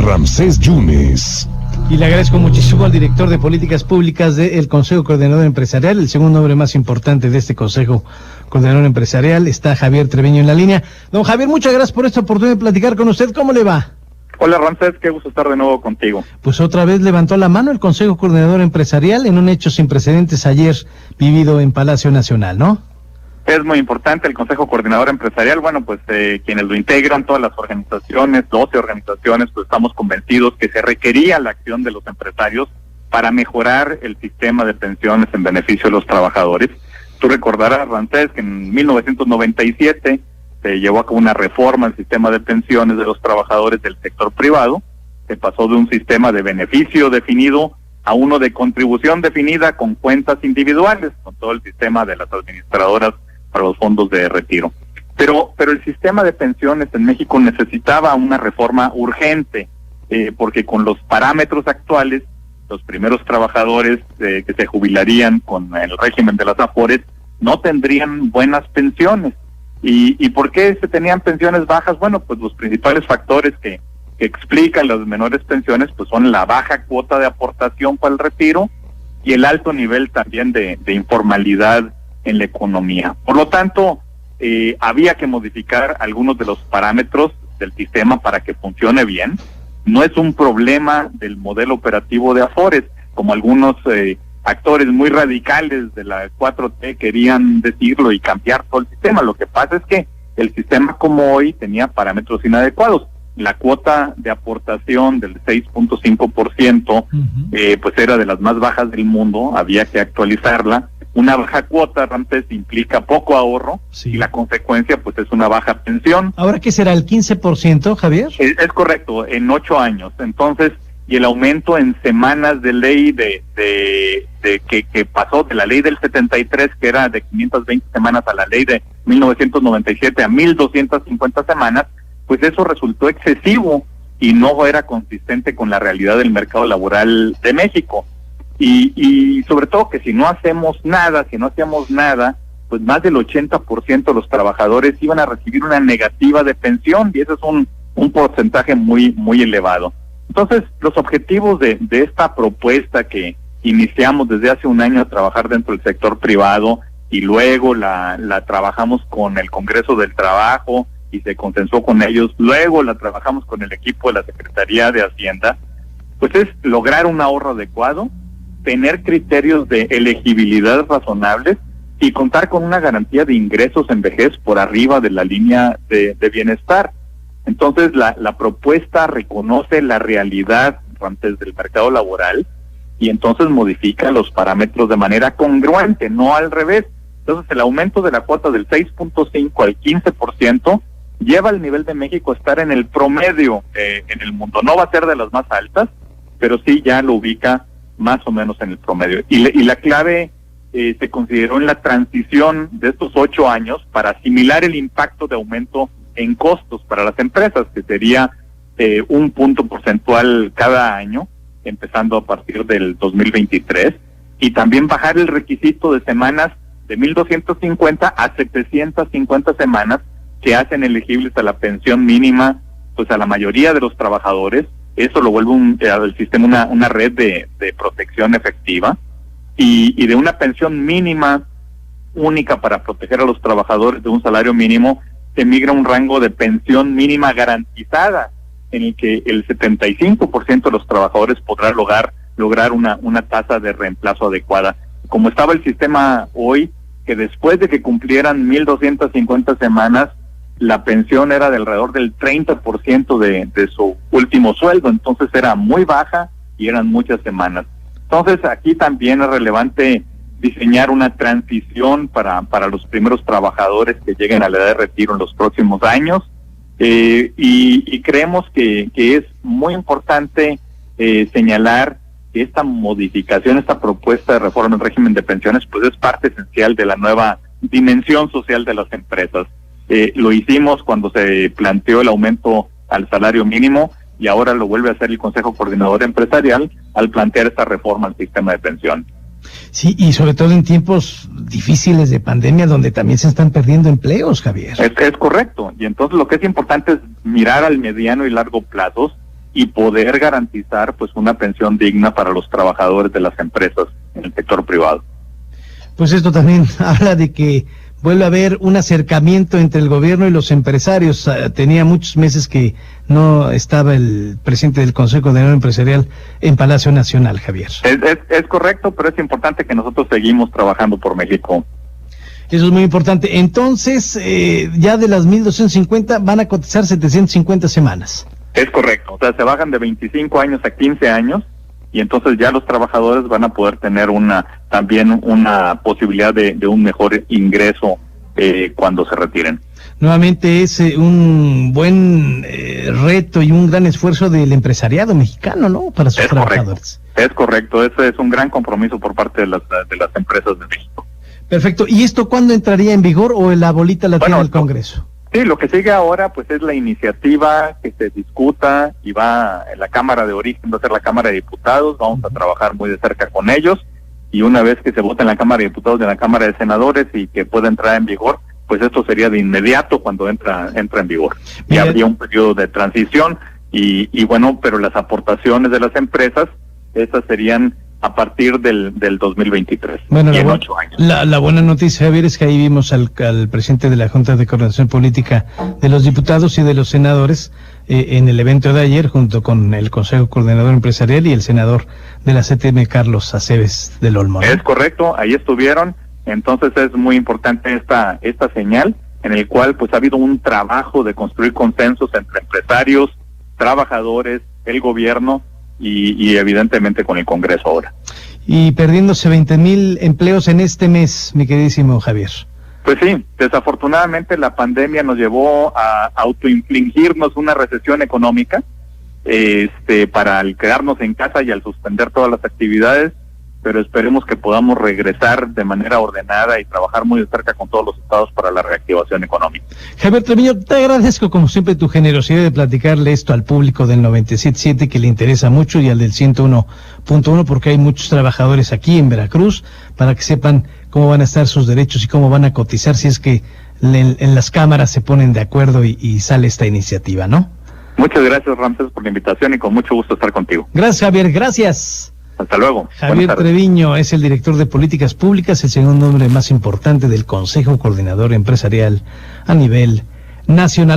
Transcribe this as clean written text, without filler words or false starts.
Ramsés Yunes. Y le agradezco muchísimo al director de Políticas Públicas del Consejo Coordinador Empresarial, el segundo nombre más importante de este Consejo Coordinador Empresarial. Está Javier Treviño en la línea. Don Javier, muchas gracias por esta oportunidad de platicar con usted. ¿Cómo le va? Hola Ramsés, qué gusto estar de nuevo contigo. Pues otra vez levantó la mano el Consejo Coordinador Empresarial en un hecho sin precedentes ayer vivido en Palacio Nacional, ¿no? Es muy importante el Consejo Coordinador Empresarial. Bueno, pues quienes lo integran, todas las organizaciones, 12 organizaciones, pues estamos convencidos que se requería la acción de los empresarios para mejorar el sistema de pensiones en beneficio de los trabajadores. Tú recordarás, Ramsés, que en 1997 se llevó a cabo una reforma al sistema de pensiones de los trabajadores del sector privado. Se pasó de un sistema de beneficio definido a uno de contribución definida con cuentas individuales, con todo el sistema de las administradoras para los fondos de retiro. Pero el sistema de pensiones en México necesitaba una reforma urgente, porque con los parámetros actuales, los primeros trabajadores que se jubilarían con el régimen de las AFORES no tendrían buenas pensiones. ¿Y por qué se tenían pensiones bajas? Bueno, pues los principales factores que explican las menores pensiones pues son la baja cuota de aportación para el retiro y el alto nivel también de informalidad en la economía. Por lo tanto, había que modificar algunos de los parámetros del sistema para que funcione bien. No es un problema del modelo operativo de AFORES, como algunos actores muy radicales de la 4T querían decirlo y cambiar todo el sistema. Lo que pasa es que el sistema como hoy tenía parámetros inadecuados. La cuota de aportación del 6.5%, pues era de las más bajas del mundo, había que actualizarla. Una baja cuota, Ramsés, implica poco ahorro, sí, y la consecuencia pues es una baja pensión. ¿Ahora qué será, el 15%, Javier? Es correcto, en 8 años. Entonces, y el aumento en semanas de ley que pasó de la ley del 73, que era de 520 semanas, a la ley de 1997 a 1250 semanas, pues eso resultó excesivo y no era consistente con la realidad del mercado laboral de México. Y sobre todo que si no hacíamos nada, pues más del 80% de los trabajadores iban a recibir una negativa de pensión, y ese es un porcentaje muy elevado. Entonces, los objetivos de esta propuesta que iniciamos desde hace un año a trabajar dentro del sector privado, y luego la trabajamos con el Congreso del Trabajo y se consensuó con ellos, luego la trabajamos con el equipo de la Secretaría de Hacienda, pues es lograr un ahorro adecuado, tener criterios de elegibilidad razonables y contar con una garantía de ingresos en vejez por arriba de la línea de bienestar. Entonces la propuesta reconoce la realidad antes del mercado laboral y entonces modifica los parámetros de manera congruente, no al revés. Entonces el aumento de la cuota del 6.5 al 15% lleva al nivel de México a estar en el promedio en el mundo. No va a ser de las más altas, pero sí ya lo ubica más o menos en el promedio. Y la clave se consideró en la transición de estos 8 años para asimilar el impacto de aumento en costos para las empresas, que sería 1 punto porcentual cada año, empezando a partir del 2023, y también bajar el requisito de semanas de 1,250 a 750 semanas que hacen elegibles a la pensión mínima, pues a la mayoría de los trabajadores. Eso lo vuelve al sistema una red de protección efectiva, y de una pensión mínima única para proteger a los trabajadores de un salario mínimo, se migra a un rango de pensión mínima garantizada, en el que el 75% de los trabajadores podrá lograr una tasa de reemplazo adecuada. Como estaba el sistema hoy, que después de que cumplieran 1,250 semanas, la pensión era de alrededor del 30% de su último sueldo, entonces era muy baja y eran muchas semanas. Entonces aquí también es relevante diseñar una transición para los primeros trabajadores que lleguen a la edad de retiro en los próximos años, y creemos que es muy importante señalar que esta modificación, esta propuesta de reforma del régimen de pensiones, pues es parte esencial de la nueva dimensión social de las empresas. Lo hicimos cuando se planteó el aumento al salario mínimo, y ahora lo vuelve a hacer el Consejo Coordinador Empresarial al plantear esta reforma al sistema de pensión. Sí, y sobre todo en tiempos difíciles de pandemia, donde también se están perdiendo empleos, Javier. Es correcto, y entonces lo que es importante es mirar al mediano y largo plazo y poder garantizar pues una pensión digna para los trabajadores de las empresas en el sector privado. Pues esto también habla de que vuelve a haber un acercamiento entre el gobierno y los empresarios. Tenía muchos meses que no estaba el presidente del Consejo Coordinador Empresarial en Palacio Nacional, Javier. Es correcto, pero es importante que nosotros seguimos trabajando por México. Eso es muy importante. Entonces, ya de las 1,250 van a cotizar 750 semanas. Es correcto, o sea, se bajan de 25 años a 15 años y entonces ya los trabajadores van a poder tener también una posibilidad de un mejor ingreso cuando se retiren. Nuevamente es un buen reto y un gran esfuerzo del empresariado mexicano, ¿no? Para sus trabajadores. Es correcto, ese es un gran compromiso por parte de las empresas de México. Perfecto. ¿Y esto cuándo entraría en vigor o la bolita la tiene el Congreso? Sí, lo que sigue ahora pues es la iniciativa que se discuta y va en la Cámara de Origen, va a ser la Cámara de Diputados, vamos a trabajar muy de cerca con ellos y una vez que se vote en la Cámara de Diputados y en la Cámara de Senadores y que pueda entrar en vigor, pues esto sería de inmediato cuando entra en vigor. Y habría un periodo de transición y bueno, pero las aportaciones de las empresas, esas serían a partir del 2023, bueno, y en 8 años. La buena noticia, Javier, es que ahí vimos al presidente de la Junta de Coordinación Política de los Diputados y de los Senadores en el evento de ayer, junto con el Consejo Coordinador Empresarial y el senador de la CTM, Carlos Aceves del Olmo, ¿no? Es correcto, ahí estuvieron, entonces es muy importante esta señal, en el cual pues ha habido un trabajo de construir consensos entre empresarios, trabajadores, el gobierno, y evidentemente con el Congreso ahora. Y perdiéndose 20,000 empleos en este mes, mi queridísimo Javier. Pues sí, desafortunadamente la pandemia nos llevó a autoinfligirnos una recesión económica, para al quedarnos en casa y al suspender todas las actividades, pero esperemos que podamos regresar de manera ordenada y trabajar muy de cerca con todos los estados para la reactivación económica. Javier Treviño, te agradezco como siempre tu generosidad de platicarle esto al público del 97.7 que le interesa mucho y al del 101.1 porque hay muchos trabajadores aquí en Veracruz para que sepan cómo van a estar sus derechos y cómo van a cotizar si es que en las cámaras se ponen de acuerdo y sale esta iniciativa, ¿no? Muchas gracias, Ramses, por la invitación y con mucho gusto estar contigo. Gracias, Javier, gracias. Hasta luego. Javier Treviño es el director de Políticas Públicas, el segundo hombre más importante del Consejo Coordinador Empresarial a nivel nacional.